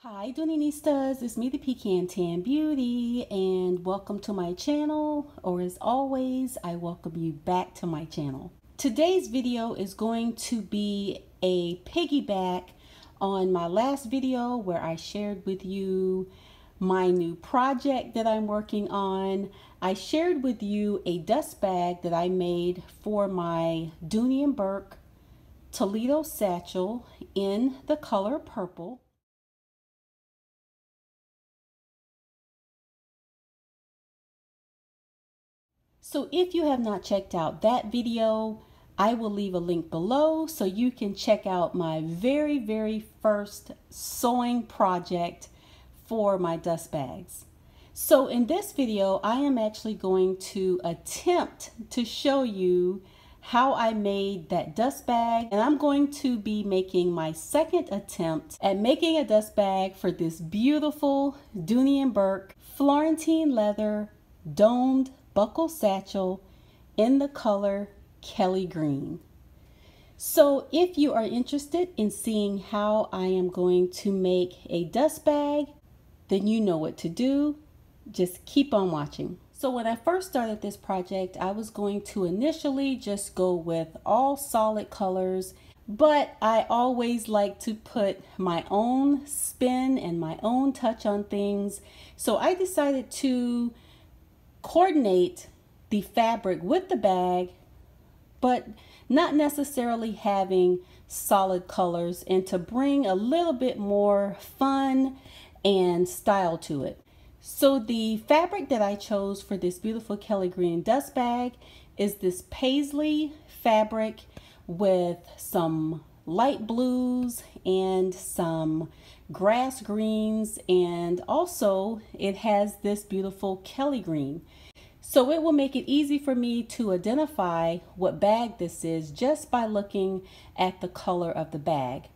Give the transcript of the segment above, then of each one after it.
Hi Duninistas, it's me the Pecan Tan Beauty and welcome to my channel, or as always I welcome you back to my channel. Today's video is going to be a piggyback on my last video where I shared with you my new project that I'm working on. I shared with you a dust bag that I made for my Dooney & Bourke Toledo satchel in the color purple. So if you have not checked out that video, I will leave a link below so you can check out my very first sewing project for my dust bags. So in this video, I am actually going to attempt to show you how I made that dust bag, and I'm going to be making my second attempt at making a dust bag for this beautiful Dooney & Bourke Florentine leather domed buckle satchel in the color Kelly Green. So if you are interested in seeing how I am going to make a dust bag, then you know what to do. Just keep on watching. So when I first started this project, I was going to initially just go with all solid colors, but I always like to put my own spin and my own touch on things. So I decided to coordinate the fabric with the bag, but not necessarily having solid colors, and to bring a little bit more fun and style to it. So the fabric that I chose for this beautiful Kelly Green dust bag is this paisley fabric with some light blues and some grass greens, and also it has this beautiful Kelly Green. So it will make it easy for me to identify what bag this is just by looking at the color of the bag.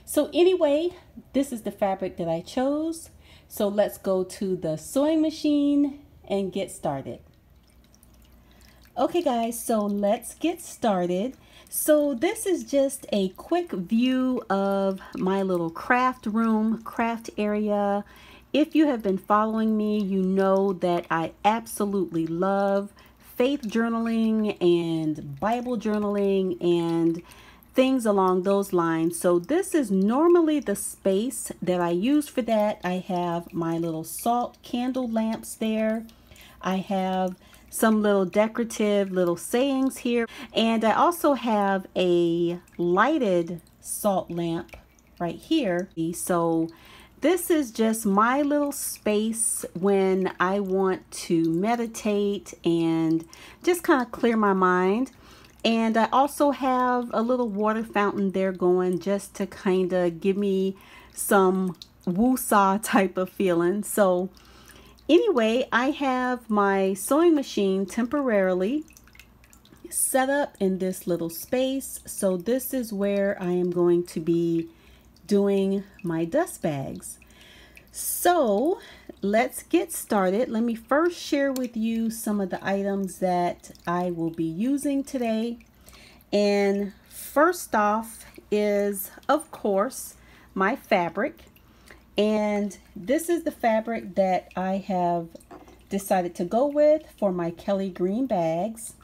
So anyway, this is the fabric that I chose. So let's go to the sewing machine and get started. Okay guys, so let's get started. So this is just a quick view of my little craft room, craft area. If you have been following me, you know that I absolutely love faith journaling and Bible journaling and things along those lines. So this is normally the space that I use for that. I have my little salt candle lamps there. I have some little decorative little sayings here, and I also have a lighted salt lamp right here. So this is just my little space when I want to meditate and just kind of clear my mind. And I also have a little water fountain there going just to kind of give me some woo-saw type of feeling. So anyway, I have my sewing machine temporarily set up in this little space. So this is where I am going to be doing my dust bags. So let's get started. Let me first share with you some of the items that I will be using today. And first off is, of course, my fabric. And this is the fabric that I have decided to go with for my Kelly Green bags.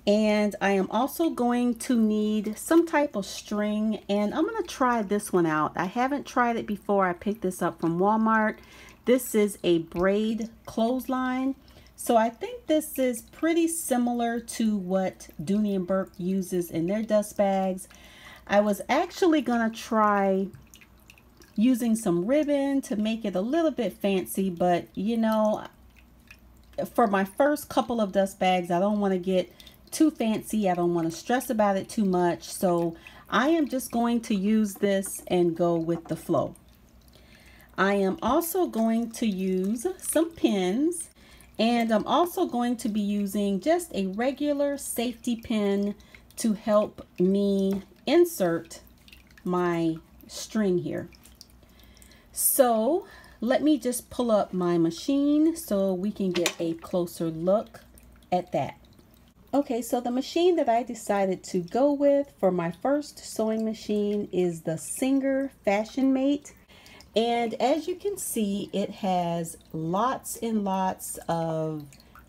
And I am also going to need some type of string, and I'm going to try this one out. I haven't tried it before. I picked this up from Walmart. This is a braid clothesline. So I think this is pretty similar to what Dooney & Bourke uses in their dust bags. I was actually going to try using some ribbon to make it a little bit fancy, but you know, for my first couple of dust bags, I don't want to get too fancy. I don't want to stress about it too much. So I am just going to use this and go with the flow. I am also going to use some pins, and I'm also going to be using just a regular safety pin to help me insert my string here. So let me just pull up my machine so we can get a closer look at that. Okay, so the machine that I decided to go with for my first sewing machine is the Singer Fashion Mate. And as you can see, it has lots and lots of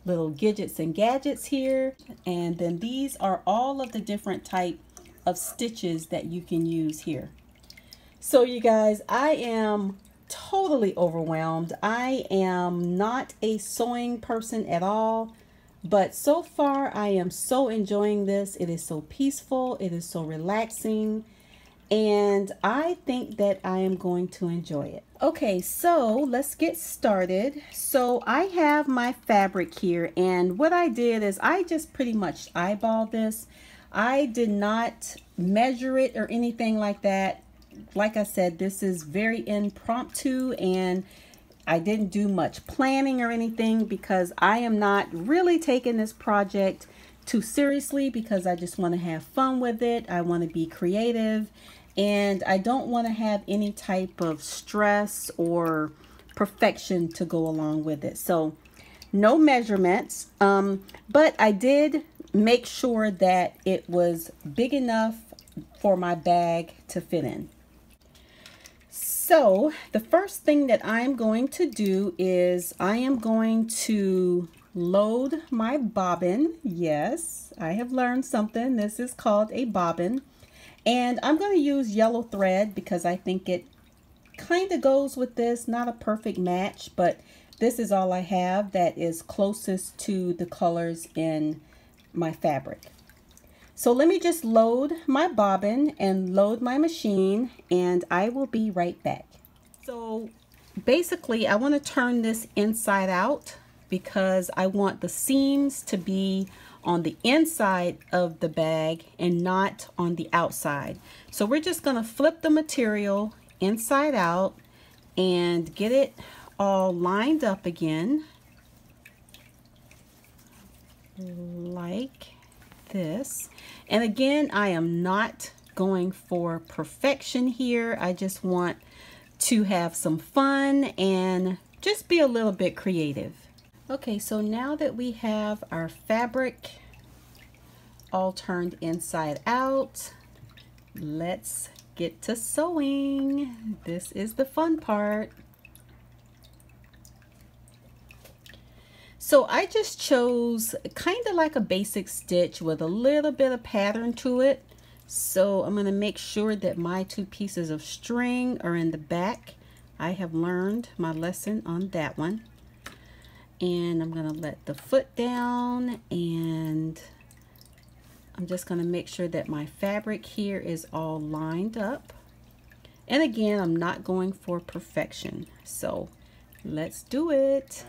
little gadgets and gadgets here. And then these are all of the different type of stitches that you can use here. So you guys, I am totally overwhelmed. I am not a sewing person at all, but so far I am so enjoying this. It is so peaceful. It is so relaxing. And I think that I am going to enjoy it. Okay, so let's get started. So I have my fabric here, and what I did is I just pretty much eyeballed this. I did not measure it or anything like that. Like I said, this is very impromptu, and I didn't do much planning or anything because I am not really taking this project too seriously, because I just want to have fun with it. I want to be creative, and I don't want to have any type of stress or perfection to go along with it. So no measurements, but I did make sure that it was big enough for my bag to fit in. So the first thing that I'm going to do is I am going to load my bobbin. Yes, I have learned something. This is called a bobbin. And I'm going to use yellow thread because I think it kind of goes with this. Not a perfect match, but this is all I have that is closest to the colors in my fabric. So let me just load my bobbin and load my machine, and I will be right back. So basically I want to turn this inside out because I want the seams to be on the inside of the bag and not on the outside. So we're just going to flip the material inside out and get it all lined up again like this. And again, I am not going for perfection here. I just want to have some fun and just be a little bit creative. Okay, so now that we have our fabric all turned inside out, let's get to sewing. This is the fun part. So I just chose kind of like a basic stitch with a little bit of pattern to it. So I'm going to make sure that my 2 pieces of string are in the back. I have learned my lesson on that one. And I'm going to let the foot down, and I'm just going to make sure that my fabric here is all lined up. And again, I'm not going for perfection. So let's do it.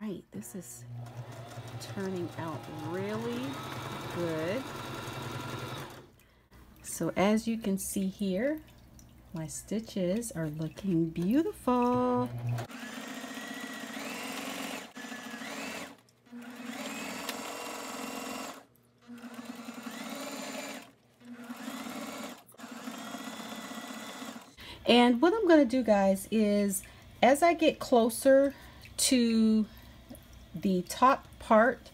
Right, this is turning out really good. So as you can see here, my stitches are looking beautiful. And what I'm going to do, guys, is as I get closer to the top part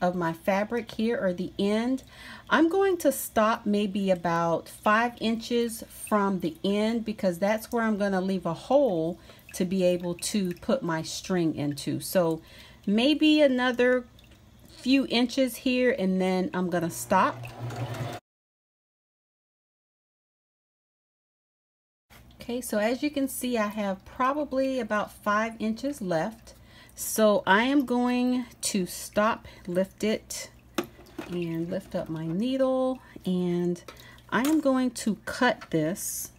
of my fabric here, or the end, I'm going to stop maybe about 5 inches from the end, because that's where I'm going to leave a hole to be able to put my string into. So maybe another few inches here, and then I'm going to stop. Okay, so as you can see, I have probably about 5 inches left. So I am going to stop, lift it, and lift up my needle, and I am going to cut this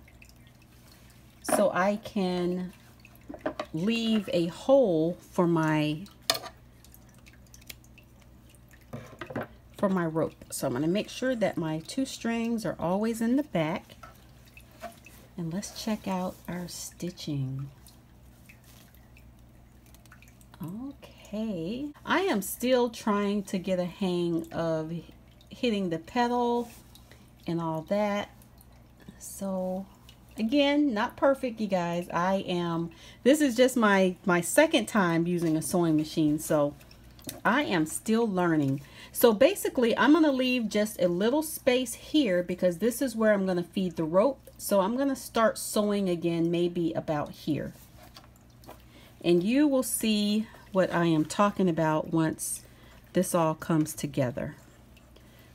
so I can leave a hole for my rope. So I'm going to make sure that my 2 strings are always in the back, and let's check out our stitching. Okay, I am still trying to get a hang of hitting the pedal and all that. So again, not perfect, you guys. This is just my second time using a sewing machine, so I am still learning. So basically I'm going to leave just a little space here because this is where I'm going to feed the rope. So I'm going to start sewing again, maybe about here. And you will see what I am talking about once this all comes together.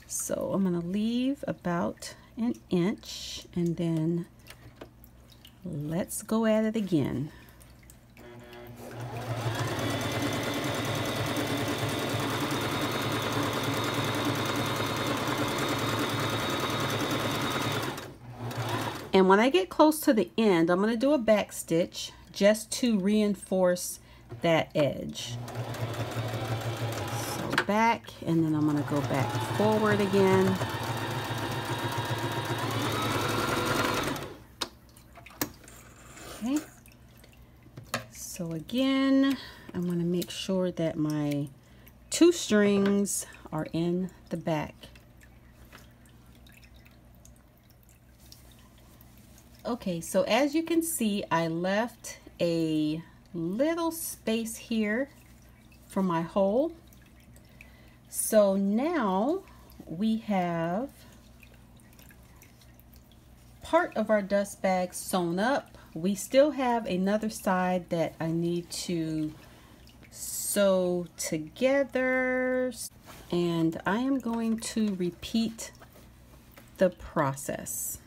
So I'm going to leave about an inch, and then let's go at it again. And when I get close to the end, I'm going to do a back stitch just to reinforce that edge. So back, and then I'm going to go back forward again. Okay. So again, I'm going to make sure that my 2 strings are in the back. Okay, so as you can see, I left a little space here for my hole. So now we have part of our dust bag sewn up. We still have another side that I need to sew together, and I am going to repeat the process.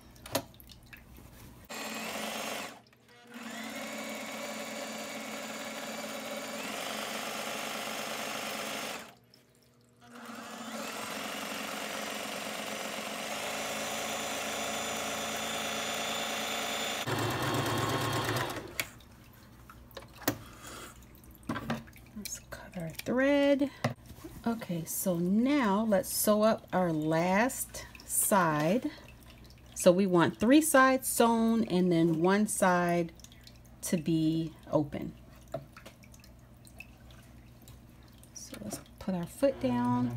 Our thread. Okay, so now let's sew up our last side. So we want 3 sides sewn and then 1 side to be open. So let's put our foot down.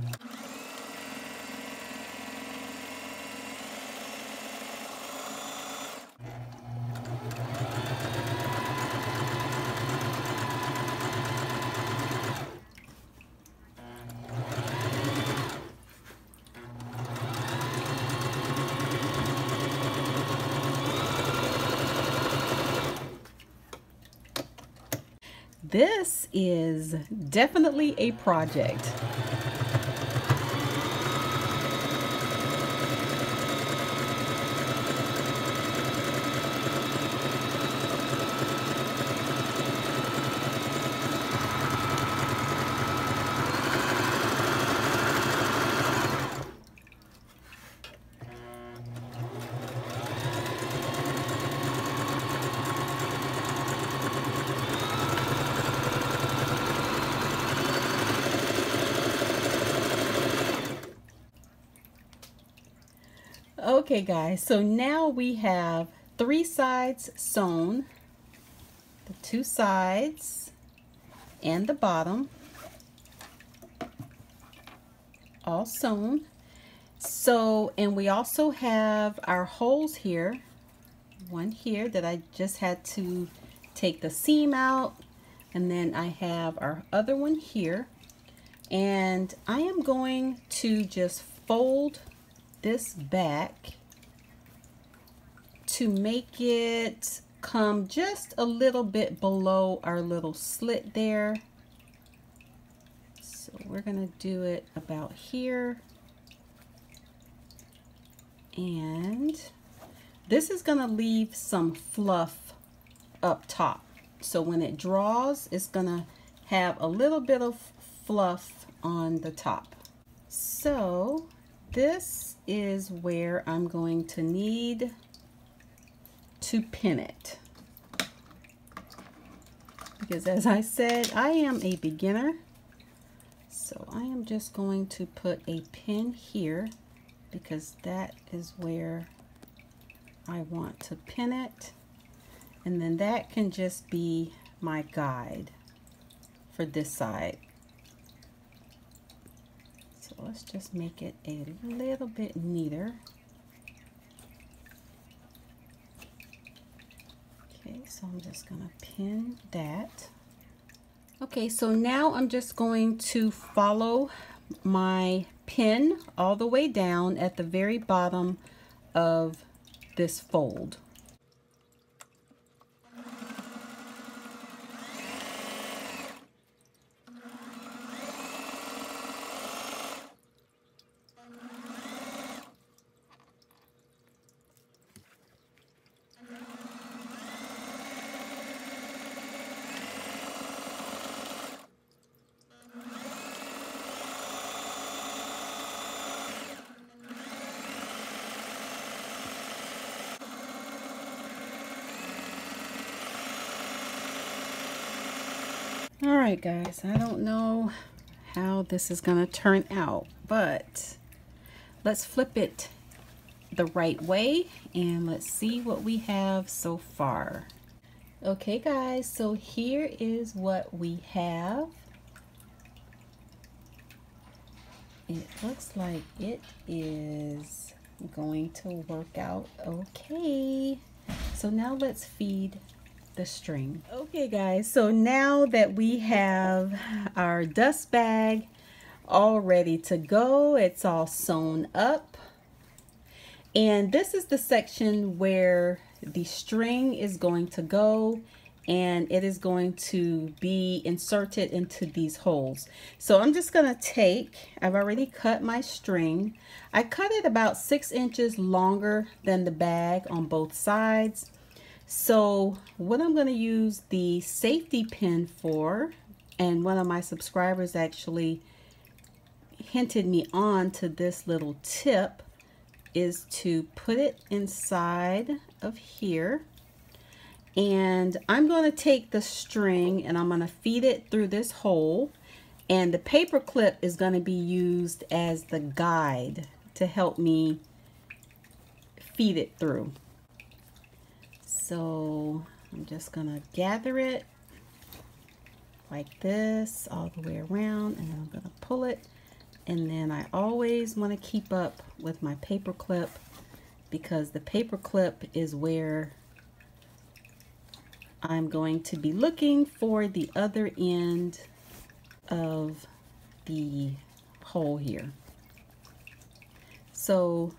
This is definitely a project. Okay guys, so now we have 3 sides sewn, the 2 sides and the bottom all sewn. So, and we also have our holes here, one here that I just had to take the seam out, and then I have our other one here, and I am going to just fold this back to make it come just a little bit below our little slit there. So we're gonna do it about here, and this is gonna leave some fluff up top. So when it draws, it's gonna have a little bit of fluff on the top. So this is where I'm going to need to pin it, because as I said, I am a beginner. So I am just going to put a pin here because that is where I want to pin it, and then that can just be my guide for this side. So let's just make it a little bit neater. Okay, so I'm just gonna pin that. Okay, so now I'm just going to follow my pin all the way down at the very bottom of this fold. All right, guys, I don't know how this is going to turn out, but let's flip it the right way and let's see what we have so far. Okay, guys, so here is what we have. It looks like it is going to work out okay. So now let's feed the string. Okay, guys, so now that we have our dust bag all ready to go, it's all sewn up, and this is the section where the string is going to go, and it is going to be inserted into these holes. So I'm just gonna I've already cut my string. I cut it about 6 inches longer than the bag on both sides. So what I'm going to use the safety pin for, and one of my subscribers actually hinted me on to this little tip, is to put it inside of here. And I'm going to take the string and I'm going to feed it through this hole, and the paper clip is going to be used as the guide to help me feed it through. So I'm just gonna gather it like this all the way around, and then I'm gonna pull it, and then I always want to keep up with my paper clip, because the paper clip is where I'm going to be looking for the other end of the hole here. So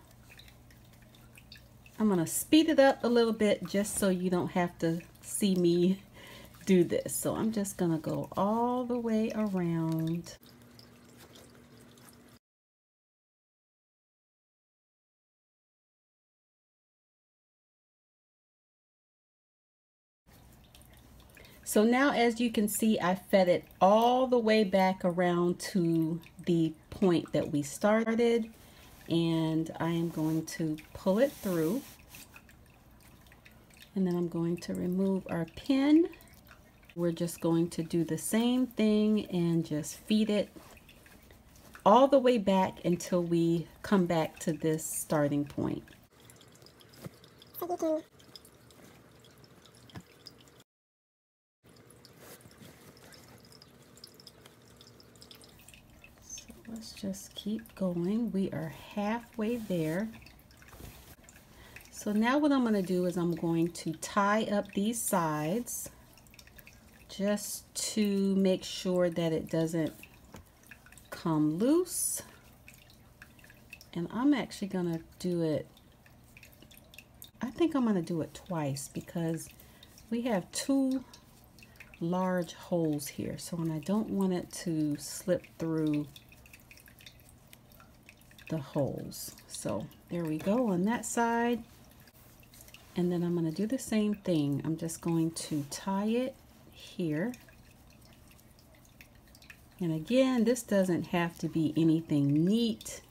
I'm going to speed it up a little bit just so you don't have to see me do this. So I'm just going to go all the way around. So now, as you can see, I fed it all the way back around to the point that we started, and I am going to pull it through, and then I'm going to remove our pin. We're just going to do the same thing and just feed it all the way back until we come back to this starting point. So let's just keep going. We are halfway there. So now what I'm going to do is I'm going to tie up these sides just to make sure that it doesn't come loose. And I'm actually going to do it, I think I'm going to do it twice, because we have 2 large holes here. So when I don't want it to slip through the holes. So there we go on that side. And then I'm going to do the same thing. I'm just going to tie it here. And again, this doesn't have to be anything neat.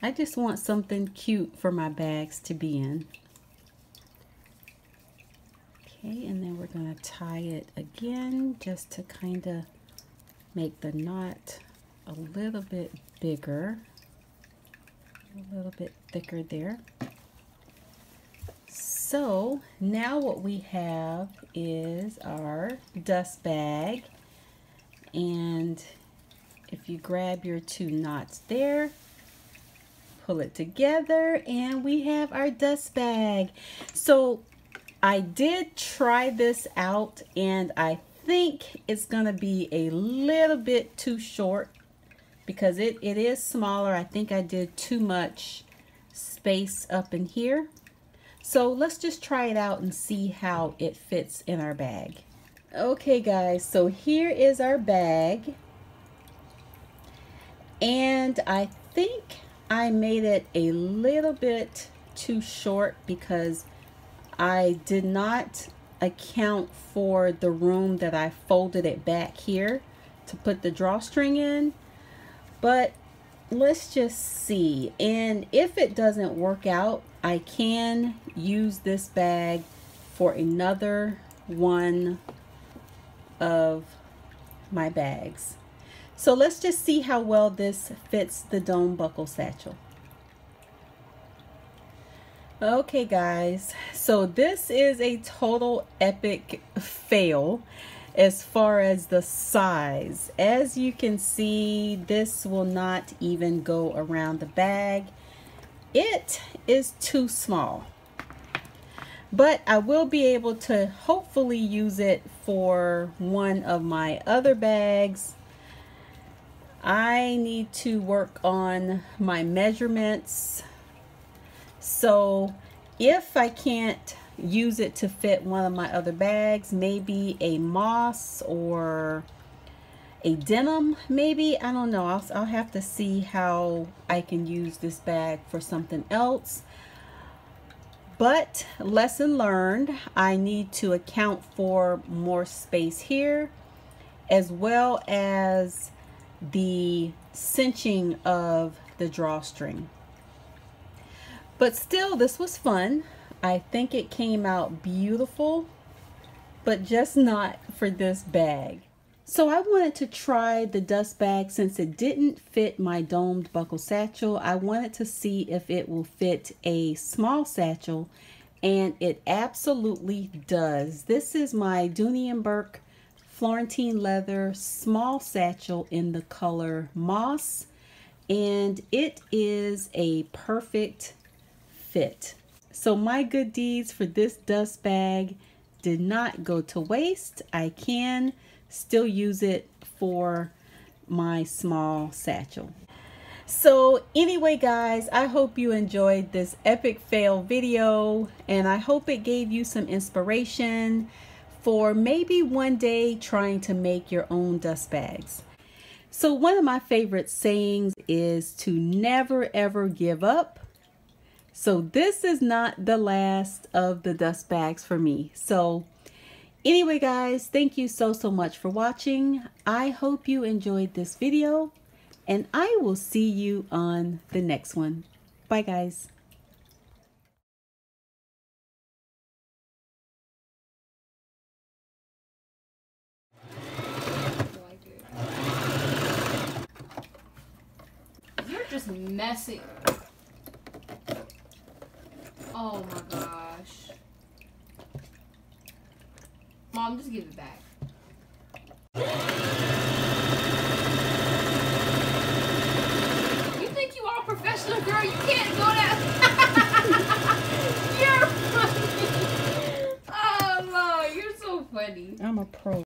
I just want something cute for my bags to be in. Okay, and then we're going to tie it again just to kind of make the knot a little bit bigger, a little bit thicker there. So now what we have is our dust bag, and if you grab your 2 knots there, pull it together, and we have our dust bag. So I did try this out, and I think it's going to be a little bit too short because it is smaller. I think I did too much space up in here. So let's just try it out and see how it fits in our bag. Okay guys, so here is our bag. And I think I made it a little bit too short because I did not account for the room that I folded it back here to put the drawstring in. But let's just see, and if it doesn't work out, I can use this bag for another one of my bags. So let's just see how well this fits the dome buckle satchel. Okay guys, so this is a total epic fail as far as the size. As you can see, this will not even go around the bag. It is too small, but I will be able to hopefully use it for one of my other bags. I need to work on my measurements. So if I can't use it to fit one of my other bags, maybe a moss or a denim, maybe, I don't know. I'll have to see how I can use this bag for something else. But lesson learned, I need to account for more space here, as well as the cinching of the drawstring. But still, this was fun. I think it came out beautiful, but just not for this bag. So I wanted to try the dust bag since it didn't fit my domed buckle satchel. I wanted to see if it will fit a small satchel, and it absolutely does. This is my Dooney & Bourke Florentine leather small satchel in the color moss, and it is a perfect fit. So my good deeds for this dust bag did not go to waste. I can still use it for my small satchel. So anyway guys, I hope you enjoyed this epic fail video, and I hope it gave you some inspiration for maybe one day trying to make your own dust bags. So one of my favorite sayings is to never ever give up. So this is not the last of the dust bags for me. So anyway guys, thank you so much for watching. I hope you enjoyed this video, and I will see you on the next one. Bye guys. You're just messy. Oh my gosh. Mom, just give it back. You think you are a professional girl? You can't